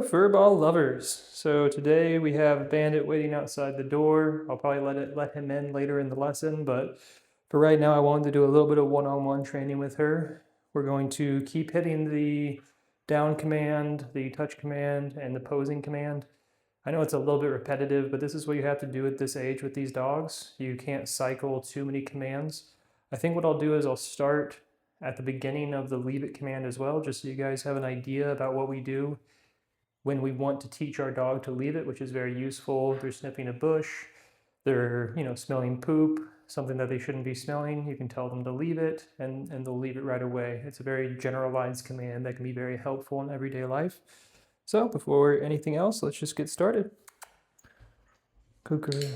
Furball lovers. So today we have Bandit waiting outside the door. I'll probably let him in later in the lesson, but for right now I wanted to do a little bit of one-on-one training with her. We're going to keep hitting the down command, the touch command, and the posing command. I know it's a little bit repetitive, but this is what you have to do at this age with these dogs. You can't cycle too many commands. I think what I'll do is I'll start at the beginning of the leave it command as well, just so you guys have an idea about what we do when we want to teach our dog to leave it, which is very useful. They're sniffing a bush, they're smelling poop, something that they shouldn't be smelling. You can tell them to leave it, and they'll leave it right away. It's a very generalized command that can be very helpful in everyday life. So before anything else, let's just get started. Good girl.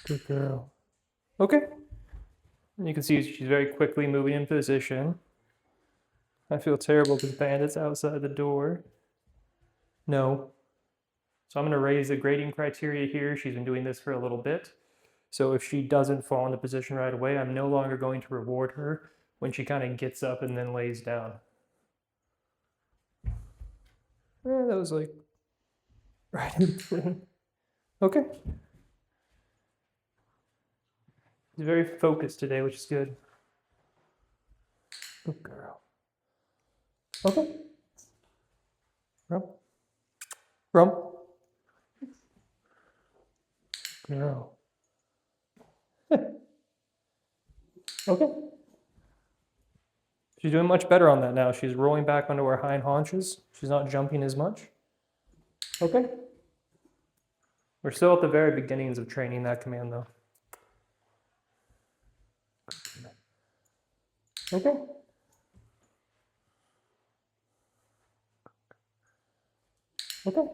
Good girl. Okay. And you can see she's very quickly moving in position. I feel terrible because Bandit's outside the door. No. So I'm going to raise the grading criteria here. She's been doing this for a little bit. So if she doesn't fall into position right away, I'm no longer going to reward her when she kind of gets up and then lays down. That was like right in between. Okay. She's very focused today, which is good. Good girl. Okay. Rump. Rump. Girl. Okay. She's doing much better on that now. She's rolling back onto her hind haunches. She's not jumping as much. Okay. We're still at the very beginnings of training that command though. Okay. Okay.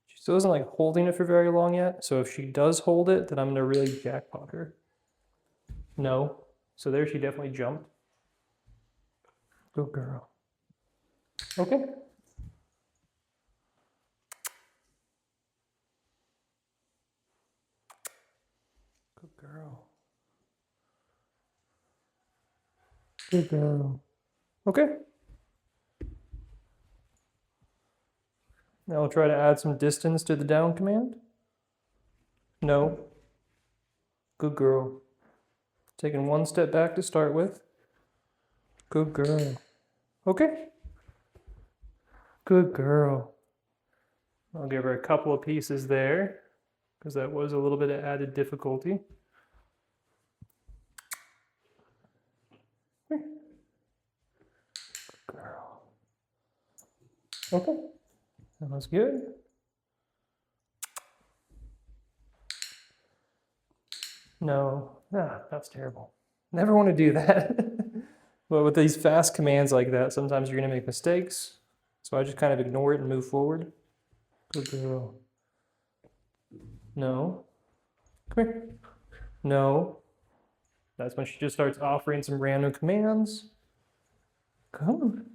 She still isn't like holding it for very long yet, so if she does hold it, then I'm gonna really jackpot her. No. So there she definitely jumped. Good girl. Okay. Good girl. Good girl. Okay. Now I'll try to add some distance to the down command. No. Good girl. Taking one step back to start with. Good girl. Okay. Good girl. I'll give her a couple of pieces there, because that was a little bit of added difficulty. Good girl. Okay. That was good. No, that's terrible. Never want to do that. But with these fast commands like that, sometimes you're going to make mistakes. So I just kind of ignore it and move forward. Good girl. No. Come here. No. That's when she just starts offering some random commands. Come on.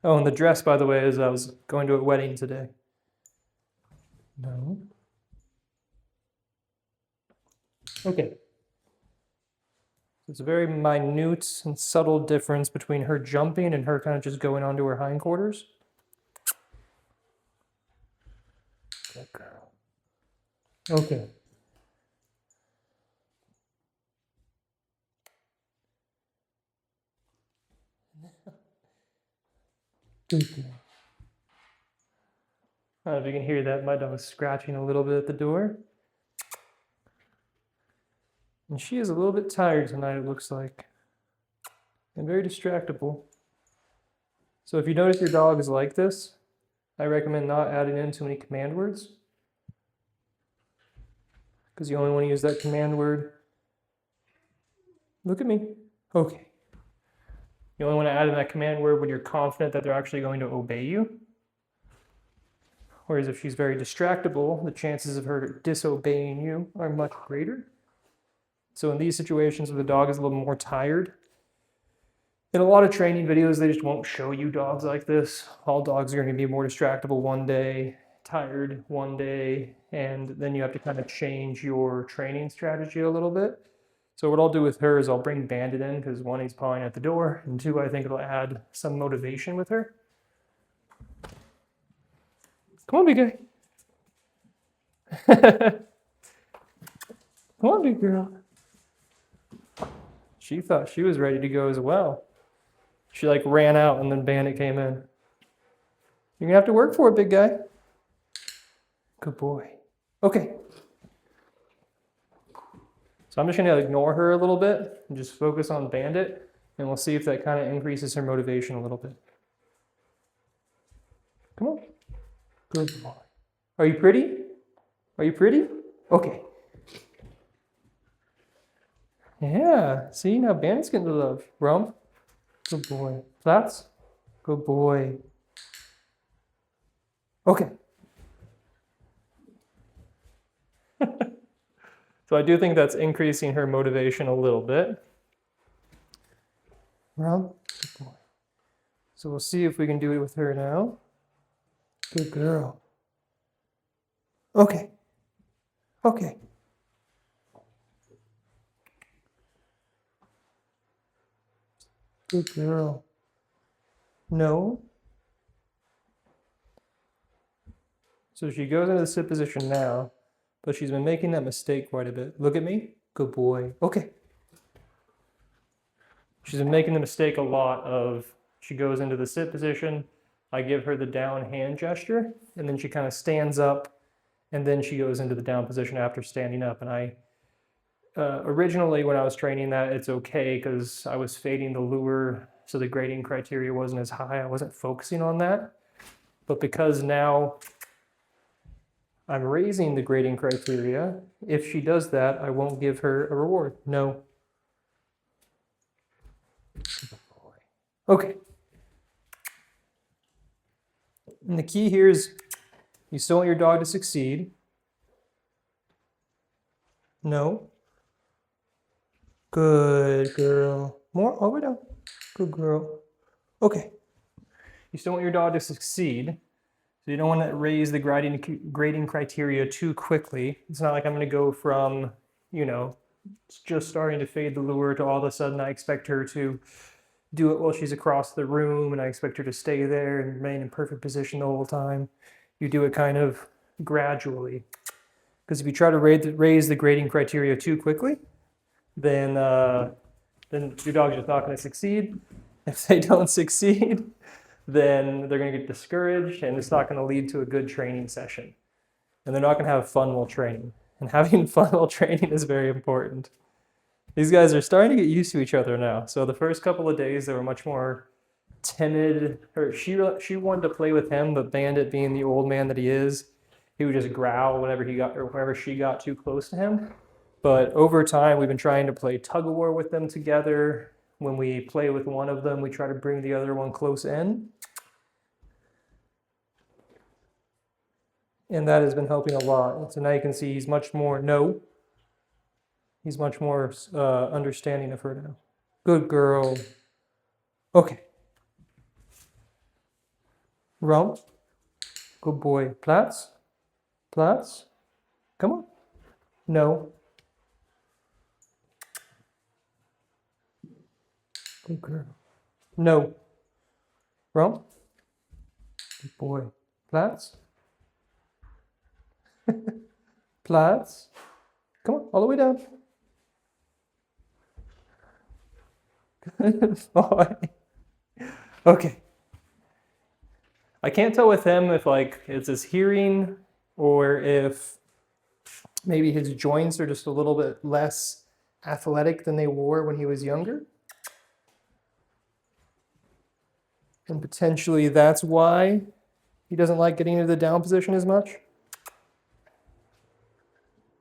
Oh, and the dress, by the way, is I was going to a wedding today. No. Okay. It's a very minute and subtle difference between her jumping and her kind of just going onto her hindquarters. Good girl. Okay. Good girl. I don't know if you can hear that. My dog's scratching a little bit at the door. And she is a little bit tired tonight, it looks like. And very distractible. So if you notice your dog is like this, I recommend not adding in too many command words. Because you only want to use that command word. Look at me. Okay. You only want to add in that command word when you're confident that they're actually going to obey you. Whereas if she's very distractible, the chances of her disobeying you are much greater. So in these situations where the dog is a little more tired, in a lot of training videos, they just won't show you dogs like this. All dogs are going to be more distractible one day, tired one day, and then you have to kind of change your training strategy a little bit. So what I'll do with her is I'll bring Bandit in because one, he's pawing at the door, and two, I think it'll add some motivation with her. Come on, big guy. Come on, big girl. She thought she was ready to go as well. She like ran out and then Bandit came in. You're gonna have to work for it, big guy. Good boy. Okay. So I'm just gonna ignore her a little bit and just focus on Bandit, and we'll see if that kind of increases her motivation a little bit. Come on. Good boy. Are you pretty? Are you pretty? Okay. Yeah, see, now Bandit's getting the love. Rump. Good boy. Flats. Good boy. Okay. So I do think that's increasing her motivation a little bit. Rump. Good boy. So we'll see if we can do it with her now. Good girl. Okay. Okay. Good girl. No. So she goes into the sit position now, but she's been making that mistake quite a bit. Look at me. Good boy. Okay. She's been making the mistake a lot of, she goes into the sit position, I give her the down hand gesture, and then she kind of stands up, and then she goes into the down position after standing up. And I, originally when I was training that, it's okay because I was fading the lure, so the grading criteria wasn't as high. I wasn't focusing on that. But because now I'm raising the grading criteria, if she does that, I won't give her a reward. No. Okay. And the key here is you still want your dog to succeed. No. Good girl. More, all the way down. Good girl. Okay. You still want your dog to succeed. So you don't want to raise the grading criteria too quickly. It's not like I'm going to go from, you know, just starting to fade the lure to all of a sudden I expect her to do it while she's across the room and I expect her to stay there and remain in perfect position the whole time. You do it kind of gradually. Because if you try to raise the grading criteria too quickly, then your dog's just not going to succeed. If they don't succeed, then they're going to get discouraged and it's not going to lead to a good training session. And they're not going to have fun while training. And having fun while training is very important. These guys are starting to get used to each other now. So the first couple of days, they were much more timid. She wanted to play with him, but Bandit, being the old man that he is, he would just growl whenever she got too close to him. But over time, we've been trying to play tug of war with them together. When we play with one of them, we try to bring the other one close in. And that has been helping a lot. So now you can see he's much more, no. He's much more understanding of her now. Good girl. Okay. Rump. Good boy. Plats. Plats. Come on. No. Good girl. No. Rump. Good boy. Plats. Plats. Come on, all the way down. Good boy. Okay. I can't tell with him if like it's his hearing or if maybe his joints are just a little bit less athletic than they were when he was younger. And potentially that's why he doesn't like getting into the down position as much.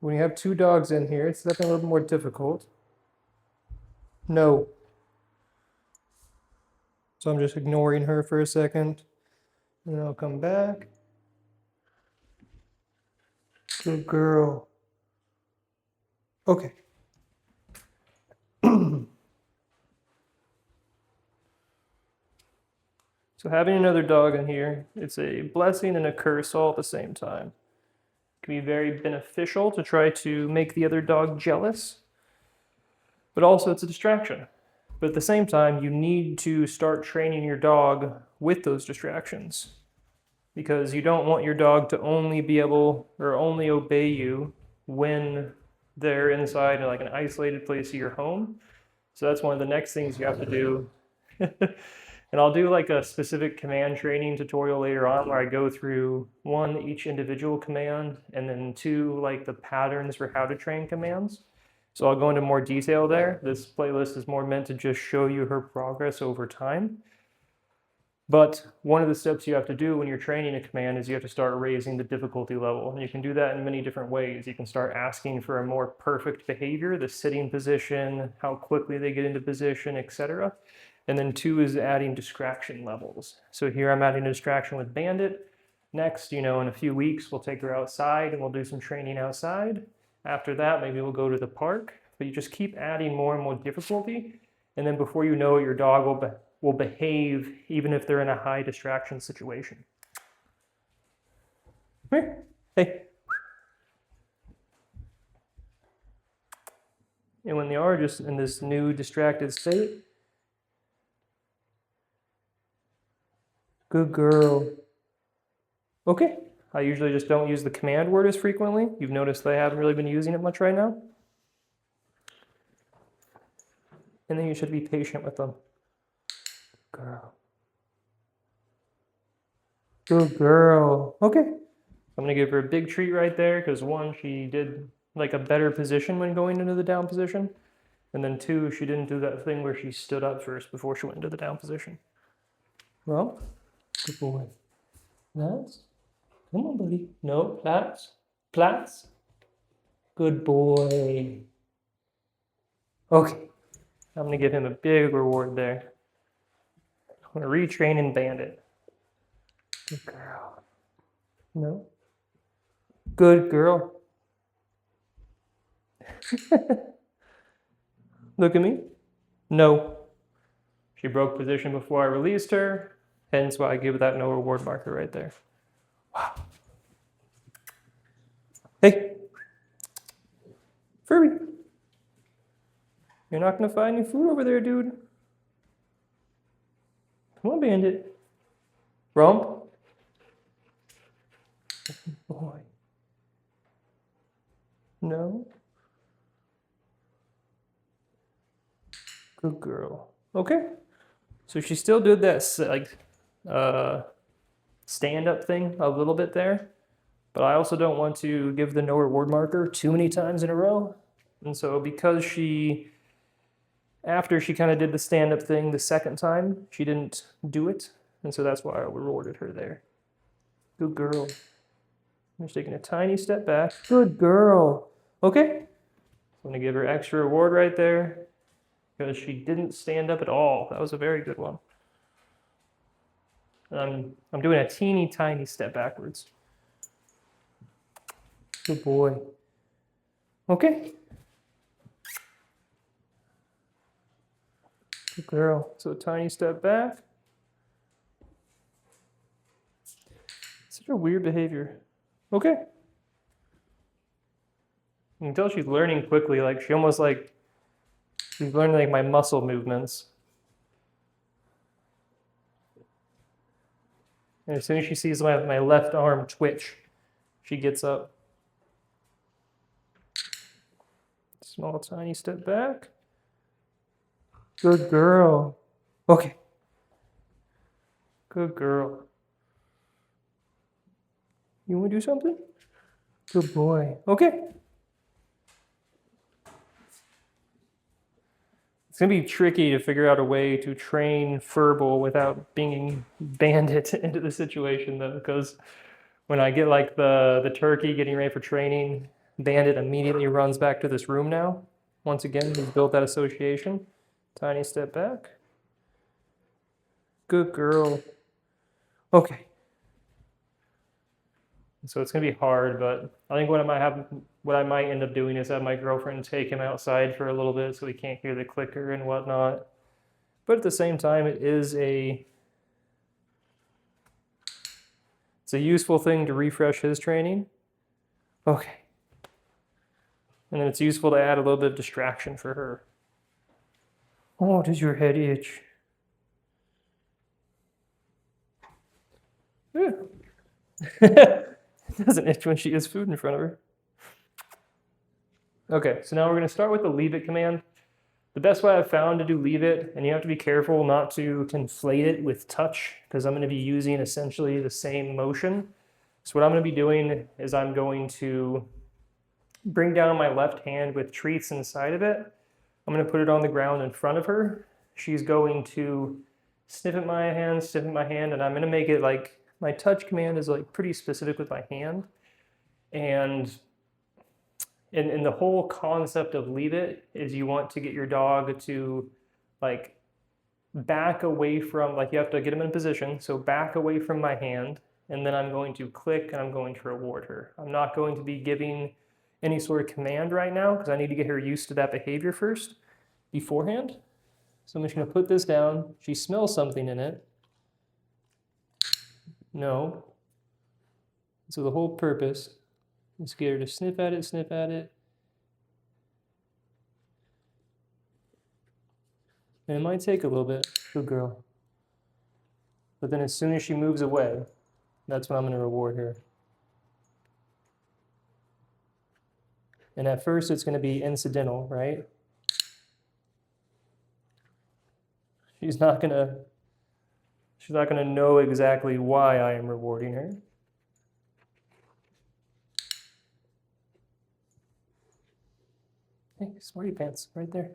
When you have two dogs in here, it's definitely a little more difficult. No. So I'm just ignoring her for a second. And then I'll come back. Good girl. Okay. So having another dog in here, it's a blessing and a curse all at the same time. It can be very beneficial to try to make the other dog jealous. but also it's a distraction. But at the same time, you need to start training your dog with those distractions, because you don't want your dog to only be able or only obey you when they're inside like an isolated place of your home. So that's one of the next things you have to do. And I'll do like a specific command training tutorial later on where I go through one, each individual command, and then two, like the patterns for how to train commands. So I'll go into more detail there. This playlist is more meant to just show you her progress over time. But one of the steps you have to do when you're training a command is you have to start raising the difficulty level. And you can do that in many different ways. You can start asking for a more perfect behavior, the sitting position, how quickly they get into position, etc. And then two is adding distraction levels. So here I'm adding a distraction with Bandit. Next, in a few weeks, we'll take her outside and we'll do some training outside. After that, maybe we'll go to the park. But you just keep adding more and more difficulty. And then before you know it, your dog will behave even if they're in a high distraction situation. Come here. Hey. And when they are just in this new distracted state, good girl. Okay. I usually just don't use the command word as frequently. You've noticed I haven't really been using it much right now. And then you should be patient with them. Girl. Good girl. Okay. I'm gonna give her a big treat right there because one, she did like a better position when going into the down position. And then two, she didn't do that thing where she stood up first before she went into the down position. Well, good boy. Plats. Come on, buddy. No, plats. Plats. Good boy. Okay. I'm gonna give him a big reward there. I'm gonna retrain and Bandit. Good girl. No. Good girl. Look at me. No. She broke position before I released her, hence why I give that no reward marker right there. Wow. Hey. Furby. You're not gonna find any food over there, dude. Come on, Bandit. Rump. Boy. No. Good girl. Okay. So she still did that stand-up thing a little bit there, but I also don't want to give the no reward marker too many times in a row. And so because after she kind of did the stand-up thing the second time, she didn't do it. And so that's why I rewarded her there. Good girl. I'm just taking a tiny step back. Good girl. Okay. I'm going to give her extra reward right there because she didn't stand up at all. That was a very good one. I'm doing a teeny tiny step backwards. Good boy. Okay. Good girl. So a tiny step back. Such a weird behavior. Okay. You can tell she's learning quickly. Like she's learning like my muscle movements. And as soon as she sees my left arm twitch, she gets up. Small, tiny step back. Good girl. Okay. Good girl. You want to do something? Good boy. Okay. It's going to be tricky to figure out a way to train Furble without being Bandit into the situation, though, because when I get like the turkey getting ready for training, Bandit immediately runs back to this room now. Once again, he's built that association. Tiny step back. Good girl. Okay. So it's gonna be hard, but I think what I might end up doing is have my girlfriend take him outside for a little bit so he can't hear the clicker and whatnot. But at the same time, it's a useful thing to refresh his training. Okay. And then it's useful to add a little bit of distraction for her. Oh, does your head itch? Yeah. It doesn't itch when she has food in front of her. Okay, so now we're going to start with the leave it command. The best way I've found to do leave it, and you have to be careful not to conflate it with touch, because I'm going to be using essentially the same motion. So what I'm going to be doing is I'm going to bring down my left hand with treats inside of it. I'm going to put it on the ground in front of her. She's going to sniff at my hand, and I'm going to make it like my touch command is like pretty specific with my hand. And the whole concept of leave it is you want to get your dog to like back away from, like you have to get them in position, so back away from my hand, and then I'm going to click and I'm going to reward her. I'm not going to be giving any sort of command right now because I need to get her used to that behavior first beforehand. So I'm just going to put this down. She smells something in it. No. So the whole purpose is to get her to sniff at it, sniff at it. And it might take a little bit. Good girl. But then as soon as she moves away, that's when I'm going to reward her. And at first it's going to be incidental, right? She's not going to know exactly why I am rewarding her. Hey, smarty pants, right there.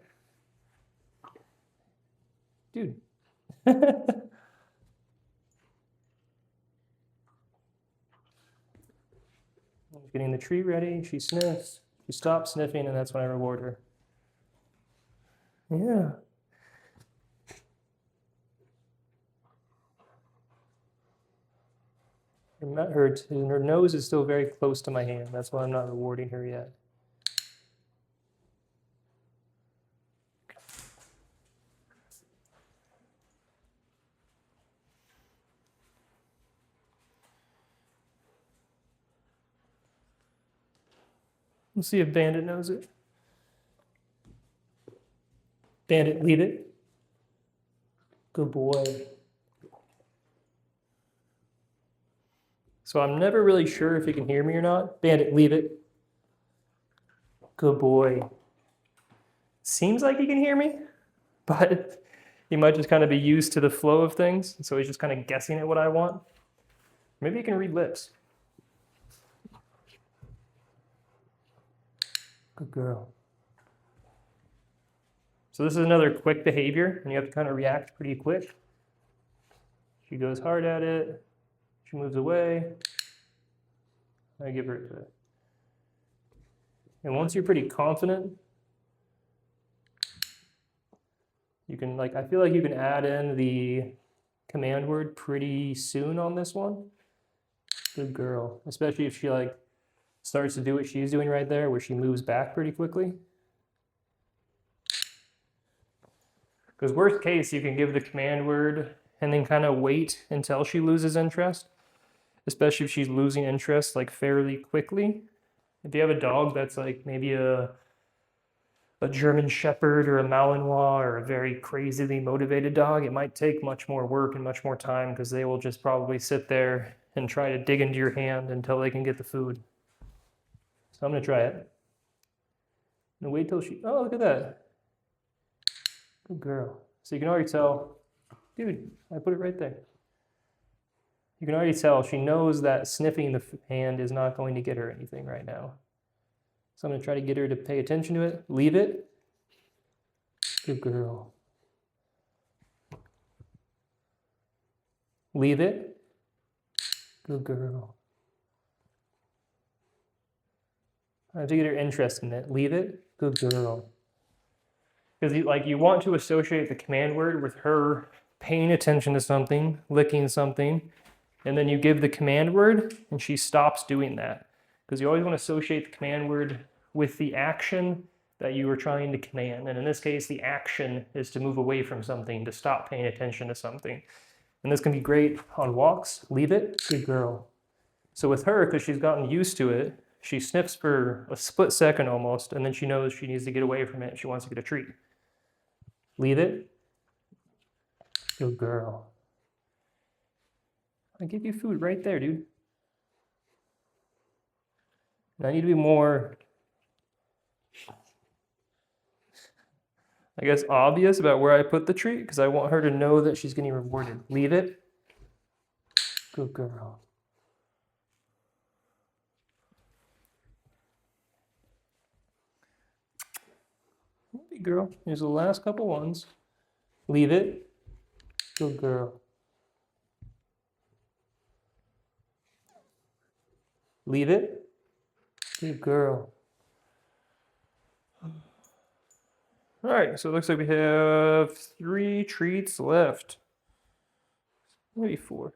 Dude. Getting the treat ready, she sniffs, she stops sniffing, and that's when I reward her. Yeah. Her nose is still very close to my hand. That's why I'm not rewarding her yet. Let's see if Bandit knows it. Bandit, leave it. Good boy. So I'm never really sure if he can hear me or not. Bandit, leave it. Good boy. Seems like he can hear me, but he might just kind of be used to the flow of things, so he's just kind of guessing at what I want. Maybe he can read lips. Good girl. So this is another quick behavior, and you have to kind of react pretty quick. She goes hard at it. She moves away. I give her to it. And once you're pretty confident, you can, like, I feel like you can add in the command word pretty soon on this one. Good girl. Especially if she, like, starts to do what she's doing right there, where she moves back pretty quickly. Because worst case, you can give the command word and then kind of wait until she loses interest, especially if she's losing interest like fairly quickly. If you have a dog that's like maybe a German Shepherd or a Malinois or a very crazily motivated dog, it might take much more work and much more time because they will just probably sit there and try to dig into your hand until they can get the food. So I'm going to try it. And wait till she, oh, look at that. Good girl. So you can already tell, dude, I put it right there. You can already tell she knows that sniffing the hand is not going to get her anything right now. So I'm going to try to get her to pay attention to it. Leave it. Good girl. Leave it. Good girl. I have to get her interest in it. Leave it. Good girl. Because you want to associate the command word with her paying attention to something, licking something, and then you give the command word and she stops doing that. Because you always want to associate the command word with the action that you were trying to command. And in this case, the action is to move away from something, to stop paying attention to something. And this can be great on walks. Leave it. Good girl. So with her, because she's gotten used to it, she sniffs for a split second almost, and then she knows she needs to get away from it. She wants to get a treat. Leave it. Good girl. I give you food right there, dude. I need to be more, I guess, obvious about where I put the treat because I want her to know that she's getting rewarded. Leave it. Good girl. Good girl. Here's the last couple ones. Leave it. Good girl. Leave it. Good girl. All right, so it looks like we have 3 treats left. Maybe 4.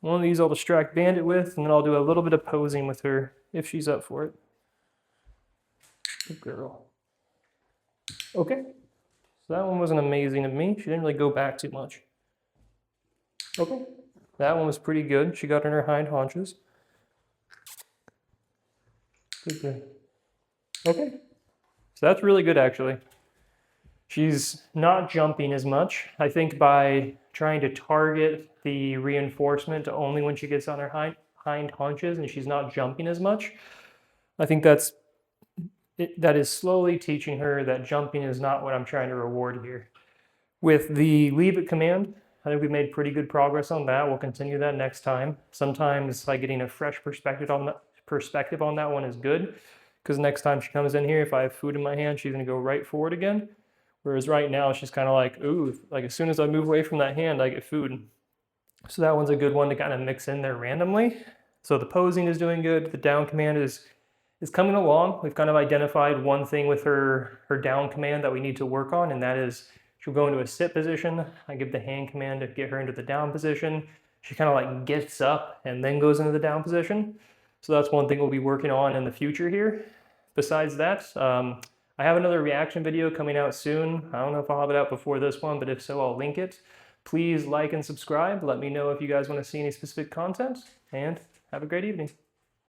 One of these I'll distract Bandit with, and then I'll do a little bit of posing with her if she's up for it. Good girl. Okay, so that one wasn't amazing of me. She didn't really go back too much. Okay, that one was pretty good. She got on her hind haunches. Good. Okay, so that's really good actually. She's not jumping as much. I think by trying to target the reinforcement only when she gets on her hind haunches and she's not jumping as much, I think that is slowly teaching her that jumping is not what I'm trying to reward here. With the leave it command, I think we made pretty good progress on that. We'll continue that next time. Sometimes like getting a fresh perspective on that one is good, because next time she comes in here, if I have food in my hand, she's gonna go right forward again. Whereas right now she's kind of like, ooh, like as soon as I move away from that hand, I get food. So that one's a good one to kind of mix in there randomly. So the posing is doing good. The down command is coming along. We've kind of identified one thing with her down command that we need to work on, and that is she'll go into a sit position. I give the hand command to get her into the down position. She kind of like gets up and then goes into the down position. So that's one thing we'll be working on in the future here. Besides that, I have another reaction video coming out soon. I don't know if I'll have it out before this one, but if so, I'll link it. Please like and subscribe. Let me know if you guys want to see any specific content, and have a great evening.